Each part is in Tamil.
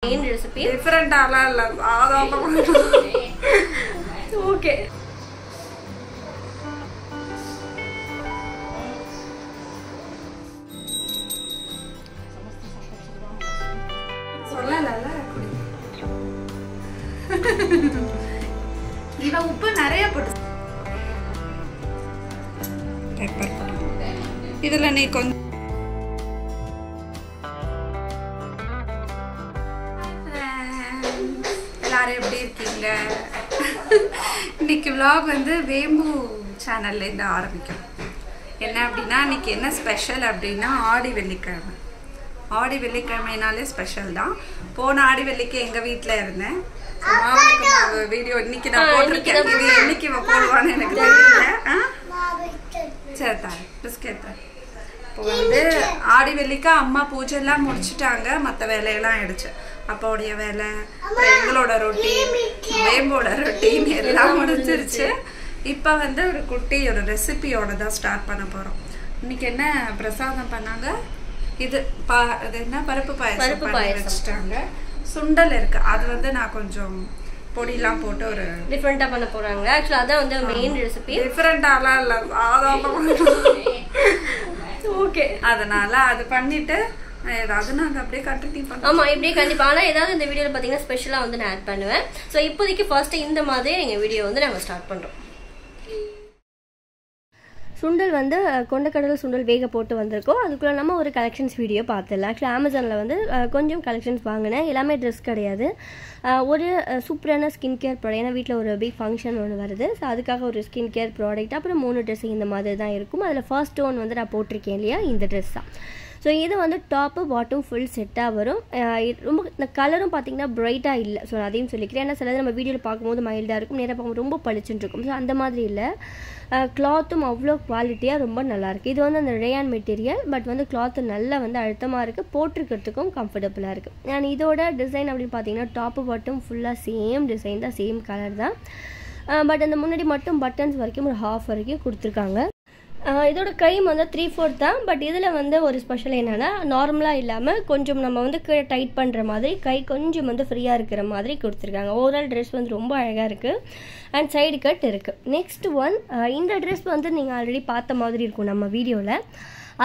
main recipe. Different okay. இவ உப்பு நிறைய போட்டு பெப்பர் இதுல நீ கொஞ்சம் எல்லாரும் எப்படி இருக்கீங்க? இன்னைக்கு vlog வந்து வேம்பு சேனல்ல இருந்து ஆரம்பிக்கும். என்ன அப்படின்னா இன்னைக்கு என்ன ஸ்பெஷல் அப்படின்னா ஆடி வெள்ளிக்கிழமை. ஆடி வெள்ளிக்கிழமைனாலே ஸ்பெஷல் தான். போன ஆடி வெள்ளிக்கு எங்க வீட்ல இருந்தேன். மாவுக்கு வீடியோ இன்னைக்கு நான் போட்டிருக்கேன். இது இன்னைக்கு போடுவான்னு எனக்கு தெரியல. சரி பிஸ்கெட் தான். இப்போ வந்து ஆடி வெள்ளிக்கு அம்மா பூஜை எல்லாம் முடிச்சுட்டாங்க. மற்ற வேலையெல்லாம் ஆயிடுச்சு. அப்பாவுடைய வேலை, எங்களோட ரொட்டீன், வேம்போட ரொட்டீன் எல்லாம் முடிஞ்சிருச்சு. இப்போ வந்து ஒரு குட்டி ஒரு ரெசிபியோட தான் ஸ்டார்ட் பண்ண போகிறோம். இன்னைக்கு என்ன பிரசாதம் பண்ணாங்க? இது என்ன பருப்பு பாயசம் வச்சுட்டாங்க. சுண்டல் இருக்கு. அது வந்து நான் கொஞ்சம் பொடியெல்லாம் போட்டு ஒரு டிஃப்ரெண்டா பண்ண போறாங்க. ஆக்சுவலா அதான் வந்து மெயின் ரெசிபி. டிஃப்ரெண்டாலாம் இல்ல, ஓகே. அதனால அது பண்ணிட்டு ஏதாவது நாங்க அப்படியே கண்டினியூ பண்ணுவோம். ஆமா, இப்படியே கண்டிப்பா. ஆனா ஏதாவது இந்த வீடியோல பாத்தீங்கன்னா ஸ்பெஷலா வந்து நான் ஆட் பண்ணுவேன். சோ இப்போதைக்கு ஃபர்ஸ்ட் இந்த மாதிரி எங்க வீடியோ வந்து நாங்க ஸ்டார்ட் பண்றோம். சுண்டல் வந்து கொண்டக்கடலை சுண்டல் வேக போட்டு வந்திருக்கோம். அதுக்குள்ளே நம்ம ஒரு கலெக்ஷன்ஸ் வீடியோ பார்த்துடலாம். ஆக்சுவலி அமேசானில் வந்து கொஞ்சம் கலெக்ஷன்ஸ் வாங்கினேன். எல்லாமே ட்ரெஸ் கிடையாது. ஒரு சூப்பரான ஸ்கின் கேர் ப்ராடக்ட். ஏன்னா வீட்டில் ஒரு பிக் ஃபங்க்ஷன் ஒன்று வருது. ஸோ அதுக்காக ஒரு ஸ்கின் கேர் ப்ராடக்ட், அப்புறம் 3 ட்ரெஸ் இந்த மாதிரி தான் இருக்கும். அதில் ஃபர்ஸ்ட் ஒன் வந்து நான் போட்டிருக்கேன் இல்லையா, இந்த ட்ரெஸ் தான். ஸோ இது வந்து டாப்பு பாட்டம் ஃபுல் செட்டாக வரும். ரொம்ப இந்த கலரும் பார்த்திங்கன்னா ப்ரைட்டாக இல்லை. ஸோ அதையும் சொல்லிக்கிறேன். ஏன்னா சிலது நம்ம வீடியோவில் பார்க்கும்போது மைல்டாக இருக்கும், நேராக பார்க்கும்போது ரொம்ப பளிச்சுன்னு இருக்கும். ஸோ அந்த மாதிரி இல்லை. கிளாத்தும் அவ்வளோ குவாலிட்டியாக ரொம்ப நல்லாயிருக்கு. இது வந்து அந்த ரேயான் மெட்டீரியல், பட் வந்து கிளாத்து நல்லா வந்து அழுத்தமாக இருக்குது, போட்டிருக்கிறதுக்கும் கம்ஃபர்டபுளாக இருக்குது. அண்ட் இதோட டிசைன் அப்படின்னு பார்த்தீங்கன்னா டாப்பு பாட்டம் ஃபுல்லாக சேம் டிசைன் தான், சேம் கலர் தான். பட் அந்த முன்னாடி மட்டும் பட்டன்ஸ் வரைக்கும் ஒரு ஹாஃப் வரைக்கும் கொடுத்துருக்காங்க. இதோட கை வந்து 3/4 தான். பட் இதில் வந்து ஒரு ஸ்பெஷல் என்னென்னா, நார்மலாக இல்லாமல் கொஞ்சம் நம்ம வந்து கீழே டைட் பண்ணுற மாதிரி, கை கொஞ்சம் வந்து ஃப்ரீயாக இருக்கிற மாதிரி கொடுத்துருக்காங்க. ஓவரால் ட்ரெஸ் வந்து ரொம்ப அழகாக இருக்குது. அண்ட் சைடு கட் இருக்குது. நெக்ஸ்ட் ஒன், இந்த ட்ரெஸ் வந்து நீங்கள் ஆல்ரெடி பார்த்த மாதிரி இருக்கும் நம்ம வீடியோவில்.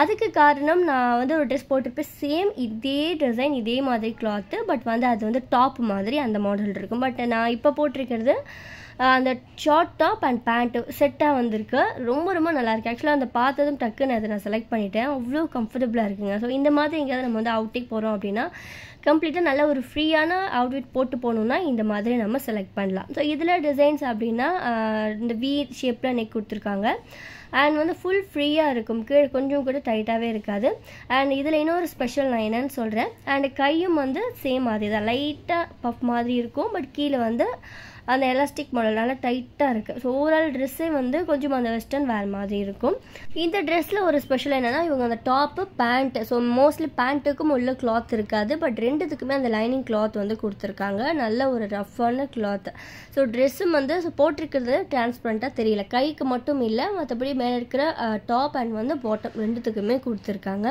அதுக்கு காரணம், நான் வந்து ஒரு ட்ரெஸ் போட்டிருப்பேன், சேம் இதே டிசைன் இதே மாதிரி கிளாத்து, பட் வந்து அது வந்து டாப் மாதிரி அந்த மாடல் இருக்கும். பட் நான் இப்போ போட்டிருக்கிறது அந்த ஷார்ட் டாப் அண்ட் பேண்ட்டு செட்டாக வந்திருக்கு. ரொம்ப ரொம்ப நல்லாயிருக்கு. ஆக்சுவலாக அந்த பார்த்ததும் டக்குன்னு அதை நான் செலக்ட் பண்ணிட்டேன். அவ்வளோ கம்ஃபர்டபுளாக இருக்குங்க. ஸோ இந்த மாதிரி எங்கேயாவது நம்ம வந்து அவுட்டிங் போகிறோம் அப்படின்னா கம்ப்ளீட்டாக நல்ல ஒரு ஃப்ரீயான அவுட்ஃபிட் போட்டு போகணுன்னா இந்த மாதிரி நம்ம செலக்ட் பண்ணலாம். ஸோ இதில் டிசைன்ஸ் அப்படின்னா இந்த வி ஷேப்பில் நெக் கொடுத்துருக்காங்க. அண்ட் வந்து ஃபுல் ஃப்ரீயாக இருக்கும், கீழே கொஞ்சம் கூட டைட்டாகவே இருக்காது. அண்ட் இதில் இன்னொரு ஸ்பெஷல் நான் என்னன்னு சொல்கிறேன். அண்ட் கையும் வந்து சேம் மாதிரி தான், லைட்டாக பஃப் மாதிரி இருக்கும். பட் கீழே வந்து அந்த எலாஸ்டிக் மாடல் நல்லா டைட்டாக இருக்குது. ஸோ ஓவரால் ட்ரெஸ்ஸே வந்து கொஞ்சம் அந்த வெஸ்டர்ன் வேர் மாதிரி இருக்கும். இந்த ட்ரெஸ்ஸில் ஒரு ஸ்பெஷல் என்னென்னா, இவங்க அந்த டாப்பு பேண்ட்டு, ஸோ மோஸ்ட்லி பேண்ட்டுக்கும் உள்ள கிளாத் இருக்காது, பட் ரெண்டுத்துக்குமே அந்த லைனிங் கிளாத் வந்து கொடுத்துருக்காங்க. நல்ல ஒரு ரஃப்பான கிளாத். ஸோ ட்ரெஸ்ஸும் வந்து போட்டிருக்கிறது டிரான்ஸ்பரண்ட்டாக தெரியல, கைக்கு மட்டும் இல்லை, மற்றபடி மேலே இருக்கிற டாப் அண்ட் வந்து பாட்டம் ரெண்டுத்துக்குமே கொடுத்துருக்காங்க.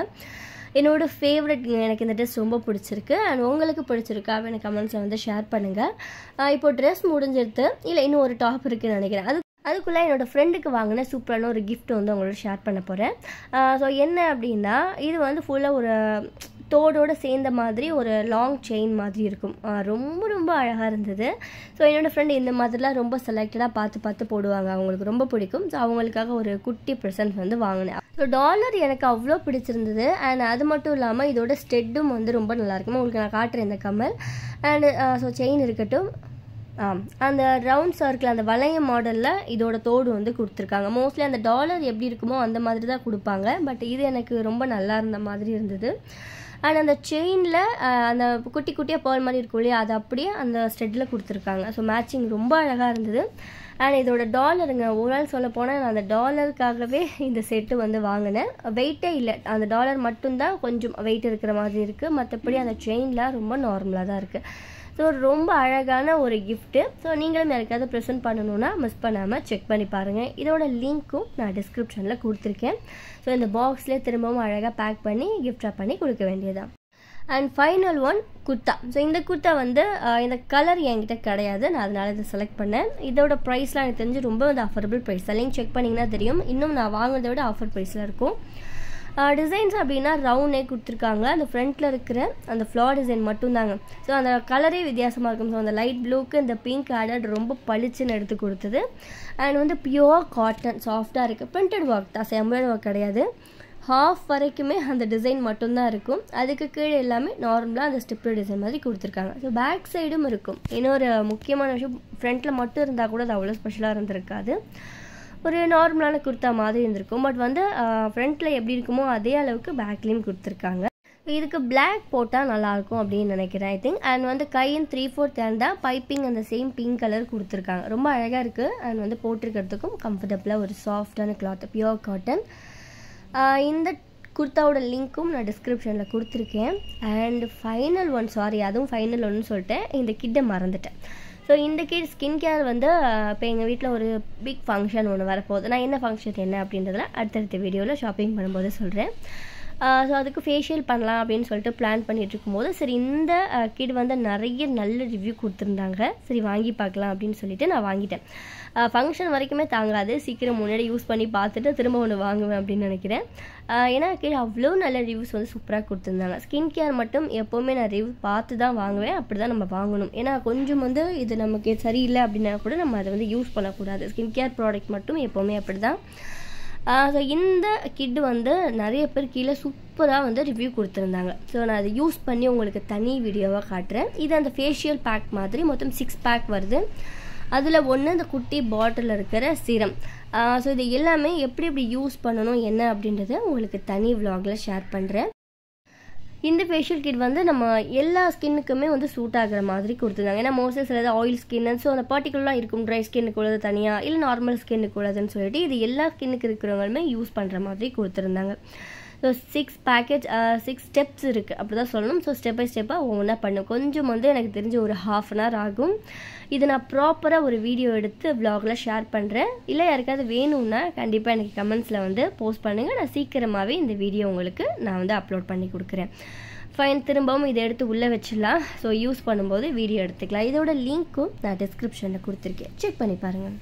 என்னோட ஃபேவரட், எனக்கு இந்த ட்ரெஸ் ரொம்ப பிடிச்சிருக்கு. அண்ட் உங்களுக்கு பிடிச்சிருக்கா அப்படின்னு கமெண்ட்ஸில் வந்து ஷேர் பண்ணுங்கள். இப்போ ட்ரெஸ் முடிஞ்சிருது, இல்லை இன்னும் ஒரு டாப் இருக்குதுன்னு நினைக்கிறேன். அதுக்குள்ளே என்னோடய ஃப்ரெண்டுக்கு வாங்கின சூப்பரான ஒரு கிஃப்ட் வந்து உங்களோட ஷேர் பண்ண போகிறேன். ஸோ என்ன அப்படின்னா, இது வந்து ஃபுல்லாக ஒரு தோடோடு சேர்ந்த மாதிரி ஒரு லாங் செயின் மாதிரி இருக்கும். ரொம்ப ரொம்ப அழகாக இருந்தது. ஸோ என்னோடய ஃப்ரெண்டு இந்த மாதிரிலாம் ரொம்ப செலக்டடாக பார்த்து போடுவாங்க, அவங்களுக்கு ரொம்ப பிடிக்கும். ஸோ அவங்களுக்காக ஒரு குட்டி ப்ரெசன்ட் வந்து வாங்கினேன். ஸோ டாலர் எனக்கு அவ்வளோ பிடிச்சிருந்தது. அண்ட் அது மட்டும் இல்லாமல் இதோட ஸ்டெட்டும் வந்து ரொம்ப நல்லாயிருக்கும். உங்களுக்கு நான் காட்டுறேன் இந்த கம்மல். அண்டு ஸோ செயின் இருக்கட்டும், அந்த ரவுண்ட் சர்க்கிள் அந்த வளைய மாடலில் இதோட தோடு வந்து கொடுத்துருக்காங்க. மோஸ்ட்லி அந்த டாலர் எப்படி இருக்குமோ அந்த மாதிரி தான் கொடுப்பாங்க. பட் இது எனக்கு ரொம்ப நல்லா இருந்த மாதிரி இருந்தது. அண்ட் அந்த செயினில் அந்த குட்டி குட்டியாக பேர்ல் மாதிரி இருக்கும் இல்லையா, அது அப்படியே அந்த ஸ்டெட்டில் கொடுத்துருக்காங்க. ஸோ மேட்சிங் ரொம்ப அழகாக இருந்தது. அண்ட் இதோட டாலருங்க, ஒரு நாள் சொல்ல போனால் நான் அந்த டாலருக்காகவே இந்த செட்டு வந்து வாங்கினேன். வெயிட்டே இல்லை, அந்த டாலர் மட்டும்தான் கொஞ்சம் வெயிட் இருக்கிற மாதிரி இருக்குது. மற்றபடி அந்த செயின்லாம் ரொம்ப நார்மலாக தான் இருக்குது. ஸோ ரொம்ப அழகான ஒரு கிஃப்ட்டு. ஸோ நீங்களும் யாருக்காவது ப்ரெசென்ட் பண்ணணுன்னா மிஸ் பண்ணாமல் செக் பண்ணி பாருங்கள். இதோட லிங்க்கும் நான் டிஸ்கிரிப்ஷனில் கொடுத்துருக்கேன். ஸோ இந்த பாக்ஸ்லேயே திரும்பவும் அழகாக பேக் பண்ணி கிஃப்டாக பண்ணி கொடுக்க வேண்டியதான். And final one kurta. So இந்த குர்த்தா வந்து இந்த கலர் என்கிட்ட கிடையாது, நான் அதனால் இதை செலக்ட் பண்ணேன். இதோட ப்ரைஸ்லாம் எனக்கு தெரிஞ்சு ரொம்ப வந்து அஃபோர்டபுள் ப்ரைஸ் தான். லிங்க் செக் பண்ணிங்கன்னா தெரியும். இன்னும் நான் வாங்குறதை விட ஆஃபர் ப்ரைஸில் இருக்கும். டிசைன்ஸ் அப்படின்னா ரவுண்ட் நெக் கொடுத்துருக்காங்க. அந்த ஃப்ரண்ட்டில் இருக்கிற அந்த ஃப்ளார் டிசைன் மட்டும்தாங்க. ஸோ அந்த கலரே வித்தியாசமாக இருக்கும். ஸோ அந்த லைட் ப்ளூக்கு இந்த பிங்க் ஆடட் ரொம்ப பளிச்சுன்னு எடுத்து கொடுத்தது. அண்ட் வந்து பியோர் காட்டன் சாஃப்டாக இருக்குது. பிரிண்டட் ஒர்க் தான், எம்ப்ராய்டரி ஒர்க் கிடையாது. ஹாஃப் வரைக்குமே அந்த டிசைன் மட்டும்தான் இருக்கும். அதுக்கு கீழே எல்லாமே நார்மலாக அந்த ஸ்டிப்டு டிசைன் மாதிரி கொடுத்துருக்காங்க. ஸோ பேக் சைடும் இருக்கும். இன்னொரு முக்கியமான விஷயம், ஃப்ரண்ட்டில் மட்டும் இருந்தால் கூட அது அவ்வளோ ஸ்பெஷலாக இருந்திருக்காது. ஒரு நார்மலான குர்த்தா மாதிரி இருந்திருக்கும். பட் வந்து ஃப்ரண்ட்டில் எப்படி இருக்குமோ அதே அளவுக்கு பேக்லேயும் கொடுத்துருக்காங்க. இதுக்கு பிளாக் போட்டால் நல்லாயிருக்கும் அப்படின்னு நினைக்கிறேன் ஐ திங்க். அண்ட் வந்து கையின் 3/4 ஹேண்டாக பைப்பிங் அந்த சேம் பிங்க் கலர் கொடுத்துருக்காங்க. ரொம்ப அழகாக இருக்குது. அண்ட் வந்து போட்டிருக்கிறதுக்கும் கம்ஃபர்டபுளாக ஒரு சாஃப்டான கிளாத், பியோர் காட்டன். இந்த குர்த்தாவோட லிங்க்கும் நான் டிஸ்கிரிப்ஷனில் கொடுத்துருக்கேன். அண்ட் ஃபைனல் ஒன், சாரி அதுவும் ஃபைனல் ஒன்னு சொல்லிட்டேன், இந்த கிட்டை மறந்துட்டேன். ஸோ இந்த கிட் ஸ்கின் கேர் வந்து இப்போ எங்கள் வீட்டில் ஒரு பிக் ஃபங்க்ஷன் ஒன்று வரப்போகுது. நான் என்ன ஃபங்க்ஷன் என்ன அப்படின்றதுல அடுத்தடுத்த வீடியோவில் ஷாப்பிங் பண்ணும்போது சொல்கிறேன். ஸோ அதுக்கு ஃபேஷியல் பண்ணலாம் அப்படின்னு சொல்லிட்டு பிளான் பண்ணிகிட்டு இருக்கும்போது சரி இந்த கிட் வந்து நிறைய நல்ல ரிவ்யூ கொடுத்துருந்தாங்க. சரி வாங்கி பார்க்கலாம் அப்படின்னு சொல்லிட்டு நான் வாங்கிட்டேன். ஃபங்க்ஷன் வரைக்குமே தாங்காது, சீக்கிரம் முன்னாடி யூஸ் பண்ணி பார்த்துட்டு திரும்ப ஒன்று வாங்குவேன் அப்படின்னு நினைக்கிறேன். ஏன்னா கீழே அவ்வளோ நல்ல ரிவ்யூஸ் வந்து சூப்பராக கொடுத்துருந்தாங்க. ஸ்கின் கேர் மட்டும் எப்போவுமே நான் ரிவ்யூ பார்த்து தான் வாங்குவேன். அப்படி தான் நம்ம வாங்கணும். ஏன்னா கொஞ்சம் வந்து இது நமக்கு சரியில்லை அப்படின்னா கூட நம்ம அதை வந்து யூஸ் பண்ணக்கூடாது. ஸ்கின் கேர் ப்ராடக்ட் மட்டும் எப்போவுமே அப்படி தான். ஸோ இந்த கிட் வந்து நிறைய பேர் கீழே சூப்பராக வந்து ரிவ்யூ கொடுத்துருந்தாங்க. ஸோ நான் அதை யூஸ் பண்ணி உங்களுக்கு தனி வீடியோவாக காட்டுறேன். இது அந்த ஃபேஷியல் பேக் மாதிரி மொத்தம் 6 பேக் வருது. அதில் ஒன்று இந்த குட்டி பாட்டிலில் இருக்கிற சீரம். ஸோ இது எல்லாமே எப்படி எப்படி யூஸ் பண்ணணும் என்ன அப்படின்றத உங்களுக்கு தனி விலாகில் ஷேர் பண்ணுறேன். இந்த ஃபேஷியல் கிட் வந்து நம்ம எல்லா ஸ்கின்னுக்குமே வந்து சூட் ஆகிற மாதிரி கொடுத்துருந்தாங்க. ஏன்னா மோஸ்ட்லி சிலது ஆயில் ஸ்கின்னு, ஸோ அந்த பர்டிகுலராக இருக்கும். ட்ரை ஸ்கின்னுக்கு உள்ளது தனியாக, இல்லை நார்மல் ஸ்கின்னுக்கு உள்ளதுன்னு சொல்லிட்டு இது எல்லா ஸ்கின்னுக்கு இருக்கிறவங்களுமே யூஸ் பண்ணுற மாதிரி கொடுத்துருந்தாங்க. ஸோ 6 பேக்கேஜ் 6 ஸ்டெப்ஸ் இருக்குது அப்படி தான் சொல்லணும். ஸோ ஸ்டெப் பை ஸ்டெப்பாக ஒவ்வொன்றா பண்ணும். கொஞ்சம் வந்து எனக்கு தெரிஞ்ச ஒரு ½ அன் ஹவர் ஆகும். இது நான் ப்ராப்பராக ஒரு வீடியோ எடுத்து விலாகில் ஷேர் பண்ணுறேன். இல்லை யாருக்காவது வேணும்னா கண்டிப்பாக எனக்கு கமெண்ட்ஸில் வந்து போஸ்ட் பண்ணுங்கள். நான் சீக்கிரமாகவே இந்த வீடியோ உங்களுக்கு நான் வந்து அப்லோட் பண்ணி கொடுக்குறேன். ஃபைன், திரும்பவும் இதை எடுத்து உள்ளே வச்சிடலாம். ஸோ யூஸ் பண்ணும்போது வீடியோ எடுத்துக்கலாம். இதோட லிங்க்கும் நான் டிஸ்கிரிப்ஷனில் கொடுத்துருக்கேன், செக் பண்ணி பாருங்கள்.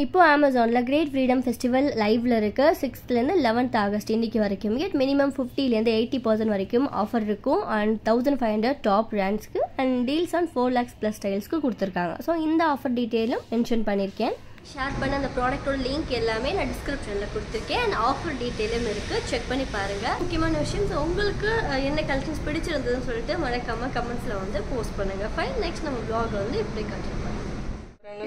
இப்போ அமேசானில் கிரேட் ஃப்ரீடம் ஃபெஸ்டிவல் லைவில் இருக்க 6th-லேருந்து 11th ஆகஸ்ட் இன்றைக்கி வரைக்கும் மினிமம் 50% 80% வரைக்கும் ஆஃபர் இருக்கும். அண்ட் 1500 டாப் பிராண்ட்ஸ்க்கு அண்ட் டீல்ஸ் ஆன் 4 lakhs + ஸ்டைல்ஸ்க்கு கொடுத்துருக்காங்க. ஸோ இந்த ஆஃபர் டீட்டெயிலும் மென்ஷன் பண்ணியிருக்கேன். ஷேர் பண்ண அந்த ப்ராடக்ட்டோட லிங்க் எல்லாமே நான் டிஸ்கிரிப்ஷனில் கொடுத்துருக்கேன். அண்ட் ஆஃபர் டீட்டெயிலும் இருக்குது, செக் பண்ணி பாருங்கள். முக்கியமான விஷயம், ஸோ உங்களுக்கு என்ன கலெக்ஷன்ஸ் பிடிச்சிருந்ததுன்னு சொல்லிட்டு மறக்காமல் கமெண்ட்ஸில் வந்து போஸ்ட் பண்ணுங்கள். ஃபைன், நெக்ஸ்ட் நம்ம vlog வந்து இப்படி கண்டினியூ பண்ணுவோம்.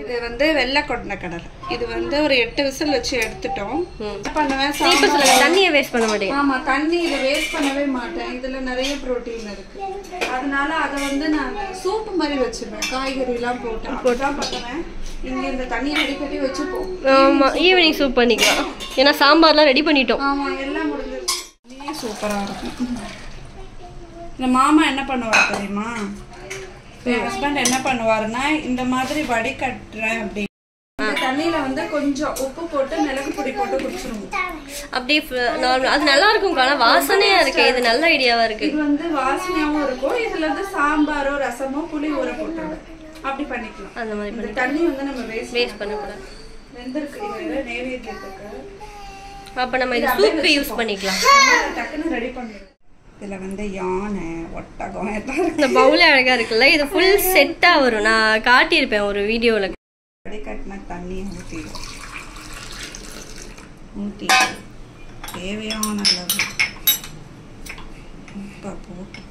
இது வந்து வெள்ளை கொண்ட கடலை. இது வந்து ஒரு 8 விசில் வச்சு எடுத்துட்டோம். பண்ணுவேன், தண்ணியை வேஸ்ட் பண்ண மாட்டேன். ஆமா, தண்ணி இதை வேஸ்ட் பண்ணவே மாட்டேன். இதுல நிறைய புரோட்டீன் இருக்கு. அதனால அதை வந்து நான் சூப் மாதிரி வச்சிருவேன். காய்கறி எல்லாம் போட்டு பண்ணுவேன். இங்க இந்த தண்ணியை ரெடி பண்ணி வச்சுப்போம். ஆமா, ஈவினிங் சூப் பண்ணிக்கலாம். ஏன்னா சாம்பார்லாம் ரெடி பண்ணிட்டோம். ஆமா, எல்லாம் முடிஞ்சிருச்சு. சூப்பரா இருக்கும். இந்த மாமா என்ன பண்ணுவார் தெரியுமா? என் ஹஸ்பண்ட் என்ன பண்ணுவாருன்னா, இந்த மாதிரி வடிகட்டுறேன் அப்படி தண்ணியில வந்து கொஞ்சம் உப்பு போட்டு மிளகு பொடி போட்டு குடிச்சிருவோம். அப்படியே நார்மல். அது நல்லா இருக்கும். ஆனா வாசனையா இருக்கு. இது நல்ல ஐடியாவா இருக்கு. இது வந்து வாசனையாவும் இருக்கும். இதுல வந்து சாம்பாரோ ரசமோ புளி ஊற போட்டுருவேன். அப்படி பண்ணிக்கலாம். அந்த மாதிரி இந்த தண்ணி வந்து நம்ம வேஸ்ட் பண்ணக்கூடாது. வெந்திருக்கு. இது நெய்வேத்தியத்துக்கு. அப்ப நம்ம இது சூப்புக்கு யூஸ் பண்ணிக்கலாம். டக்குன்னு ரெடி பண்ணிடுவோம். இதுல வந்து யானை ஒட்டகம் இந்த பவுலே அழகா இருக்குல்ல. இது ஃபுல் செட்டா வரும். நான் காட்டியிருப்பேன் ஒரு வீடியோல. வடிகட்டின தண்ணி ஊற்றி தேவையான அளவு உப்பை போட்டு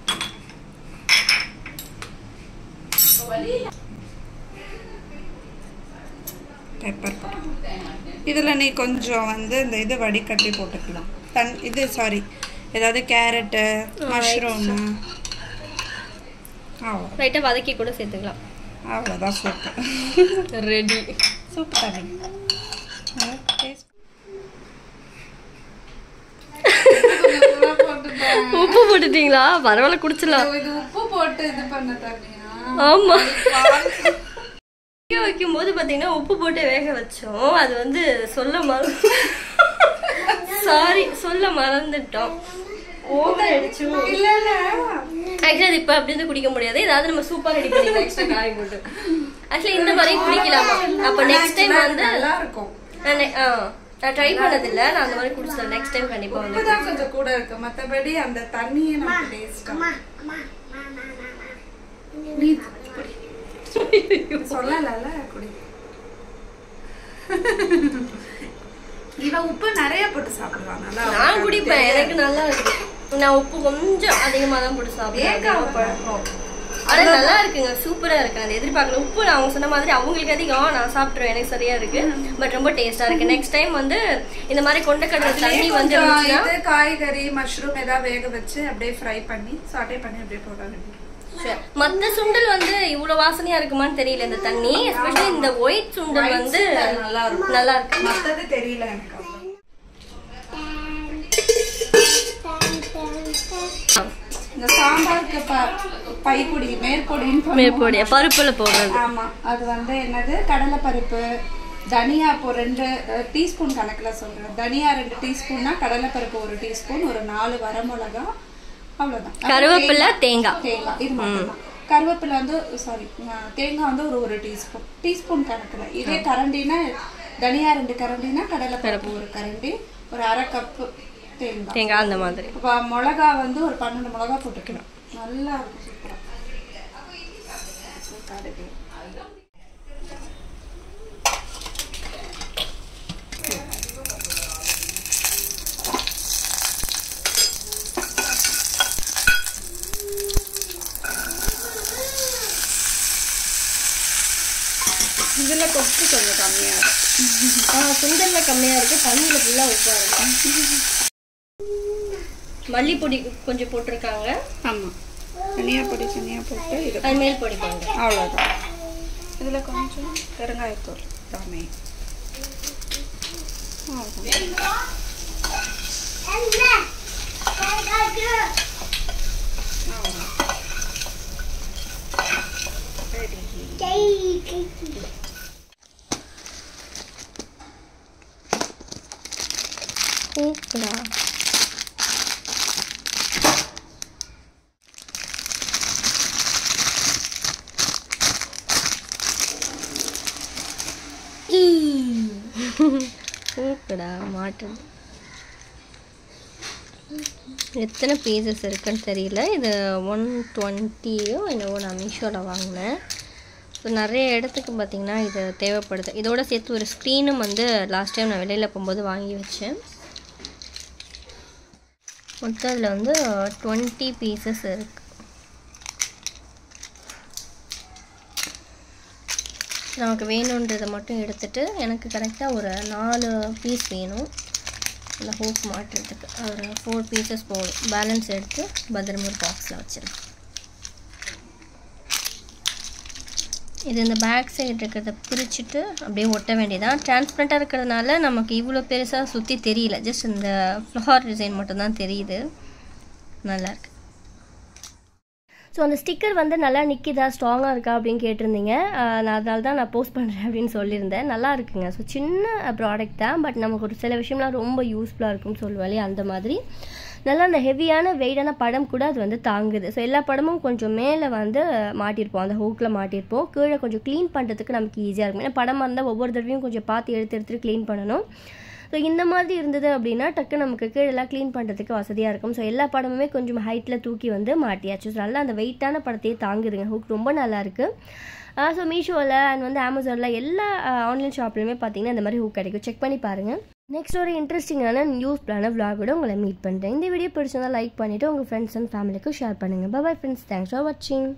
பெப்பர் போட்டு இதில் நீ கொஞ்சம் வந்து இந்த இது வடிகட்டி போட்டுக்கலாம். இது சாரி, ஏதாவது கேரட்டு, மஷ்ரூமு லைட்டாக வதக்கி கூட சேர்த்துக்கலாம். அவ்வளோதான், சூப்பர் ரெடி. சூப்பர் தண்ணி. உப்பு போட்டுட்டீங்களா? பரவாயில்ல, குடிச்சிடலாம். இது உப்பு போட்டு இது பண்ண தண்ணியா? ஆமா, வைக்கும் போது பாத்தீங்கன்னா உப்பு போட்டு வேக வச்சோம். அது வந்து சொல்ல மறந்துட்டோம். ஓவர் அடிச்சு இல்ல இல்ல ஆக்சுவலி அது இப்ப அப்படி இருந்து குடிக்க முடியாது. ஏதாவது நம்ம சூப்பர் ரெடி பண்ணிக்கலாம் எக்ஸ்ட்ரா காய் போட்டு. ஆக்சுவலி இந்த மாதிரி குடிக்கலாமா? அப்ப நெக்ஸ்ட் டைம் வந்து நல்லா இருக்கும். நான் ட்ரை பண்ணது இல்ல. நான் அந்த மாதிரி குடிச்சேன். நெக்ஸ்ட் டைம் கண்டிப்பா வந்து இப்பதான் கொஞ்சம் கூட இருக்கு. மத்தபடி அந்த தண்ணியே நமக்கு டேஸ்டா. நீ சொல்லலல குடி. இவ உப்பு நிறைய போட்டு சாப்பிடுவாங்க. நான் குடிப்பேன். எனக்கு நல்லா இருக்கு. நான் உப்பு கொஞ்சம் அதிகமா தான் போட்டு சாப்பிடுவேன். அது நல்லா இருக்குங்க. சூப்பரா இருக்கு. அது எதிர்பார்க்கல. உப்பு அவங்க சொன்ன மாதிரி அவங்களுக்கு அதிகம். நான் சாப்பிட்டுருவேன். எனக்கு சரியா இருக்கு. பட் ரொம்ப டேஸ்டா இருக்கு. நெக்ஸ்ட் டைம் வந்து இந்த மாதிரி கொண்டக்கடலை தண்ணி வந்து இது காய்கறி மஷ்ரூம் ஏதாவது வேக வச்சு அப்படியே ஃப்ரை பண்ணி சாட்டே பண்ணி அப்படியே போட வேண்டியது. மத்த சுண்டல் வந்து இவ்வளவு வாசனையா இருக்குமான்னு தெரியல இந்த தண்ணி. எஸ்பெஷலி இந்த ஒயிட் சுண்டல் வந்து நல்லா இருக்கு. மத்தது தெரியல எனக்கு. இந்த சாம்பாருக்கு பைப்பொடி மேற்பொடி பருப்புல போடுறது. ஆமா அது வந்து என்னது கடலை பருப்பு தனியா இப்போ 2 டீஸ்பூன் கணக்குல சொல்றேன். தனியா 2 டீஸ்பூன்னா கடலை பருப்பு 1 டீஸ்பூன், ஒரு 4 வரமிளகா, அவ்வளவுதான். கருவேப்பிலை தேங்காய் இது மட்டும்தான். கருவேப்பிலை வந்து சாரி தேங்காய் வந்து ஒரு டீஸ்பூன் கணக்குல. இதே கரண்டினா தனியா 2 கரண்டினா கடலை பருப்பு 1 கரண்டி, ஒரு 1/2 கப்பு தேங்காய் அந்த மாதிரி. மிளகா வந்து ஒரு 12 மிளகா போட்டுக்கணும். நல்லா இருக்கும். சூப்பரா இதுல கொப்பு கொஞ்சம் கம்மியா இருக்கு. சுண்டல்ல கம்மியா இருக்கு. தண்ணியில ஃபுல்லா உப்பா இருக்கு. மல்லிப்பொடி கொஞ்சம் போட்டிருக்காங்க. ஆமா தனியா போட்டு இது மேல் பொடி போடுங்க. அவ்வளவுதான். இதுல கொஞ்சம் பெருங்காயத்தூள் தாமே. மாட்டன் எத்தனை பீசஸ் இருக்குன்னு தெரியல. இது 120 என்னவோ நான் மீஷோவில் வாங்கினேன். ஸோ நிறைய இடத்துக்கு பார்த்திங்கன்னா இது தேவைப்படுது. இதோட சேர்த்து ஒரு ஸ்க்ரீனும் வந்து லாஸ்ட் டைம் நான் வெளியில் போகும்போது வாங்கி வச்சேன். மொத்தம் அதில் வந்து 20 பீசஸ் இருக்குது. நமக்கு வேணுன்றதை மட்டும் எடுத்துகிட்டு எனக்கு கரெக்டாக ஒரு 4 பீஸ் வேணும் அந்த ஹூக் மாட்டுறதுக்கு. ஒரு 4 பீசஸ் போடும். பேலன்ஸ் எடுத்து பத்திரமா ஒரு பாக்ஸில் வச்சிடலாம். இது இந்த பேக் சைடு இருக்கிறத பிரிச்சுட்டு அப்படியே ஒட்ட வேண்டியதான். டிரான்ஸ்பரண்ட்டாக இருக்கிறதுனால நமக்கு இவ்வளோ பெருசாக சுற்றி தெரியல. ஜஸ்ட் இந்த ஃப்ளவர் டிசைன் மட்டும்தான் தெரியுது. நல்லாயிருக்கு. ஸோ அந்த ஸ்டிக்கர் வந்து நல்லா நிற்கிதா, ஸ்ட்ராங்காக இருக்கா அப்படின்னு கேட்டிருந்தீங்க. நான் அதனால தான் நான் போஸ்ட் பண்ணுறேன் அப்படின்னு சொல்லியிருந்தேன். நல்லா இருக்குங்க. ஸோ சின்ன ப்ராடக்ட் தான், பட் நமக்கு ஒரு சில விஷயம்லாம் ரொம்ப யூஸ்ஃபுல்லாக இருக்கும்னு சொல்லுவாளே அந்த மாதிரி. நல்லா அந்த ஹெவியான வெயிட்டான படம் கூட அது வந்து தாங்குது. ஸோ எல்லா படமும் கொஞ்சம் மேலே வந்து மாட்டியிருப்போம், அந்த ஹூக்கில் மாட்டியிருப்போம். கீழே கொஞ்சம் க்ளீன் பண்ணுறதுக்கு நமக்கு ஈஸியாக இருக்கும். ஏன்னா படமாக இருந்தால் ஒவ்வொரு தடவையும் கொஞ்சம் பார்த்து எடுத்து க்ளீன் பண்ணணும். ஸோ இந்த மாதிரி இருந்தது அப்படின்னா டக்கு நமக்கு கீழெல்லாம் க்ளீன் பண்ணுறதுக்கு வசதியாக இருக்கும். ஸோ எல்லா படமுமே கொஞ்சம் ஹைட்டில் தூக்கி வந்து மாட்டியாச்சு. ஸோ நல்லா அந்த வெயிட்டான படத்தையே தாங்குதுங்க. ஹூக் ரொம்ப நல்லாயிருக்கு. ஸோ மீஷோவில் அண்ட் வந்து அமேசானில் எல்லா ஆன்லைன் ஷாப்லையுமே பார்த்தீங்கன்னா இந்த மாதிரி ஹூக் கிடைக்கும். செக் பண்ணி பாருங்கள். நெக்ஸ்ட் ஒரு இன்ட்ரெஸ்டிங்கான யூஸ்ஃபுல்லான விளாகோட உங்களை மீட் பண்ணுறேன். இந்த வீடியோ பிடிச்சிருந்தால் லைக் பண்ணிவிட்டு உங்கள் ஃப்ரெண்ட்ஸ் அண்ட் ஃபேமிலிக்கு ஷேர் பண்ணுங்கள். பாய் ஃப்ரெண்ட்ஸ், தேங்க்ஸ் ஃபார் வாட்சிங்.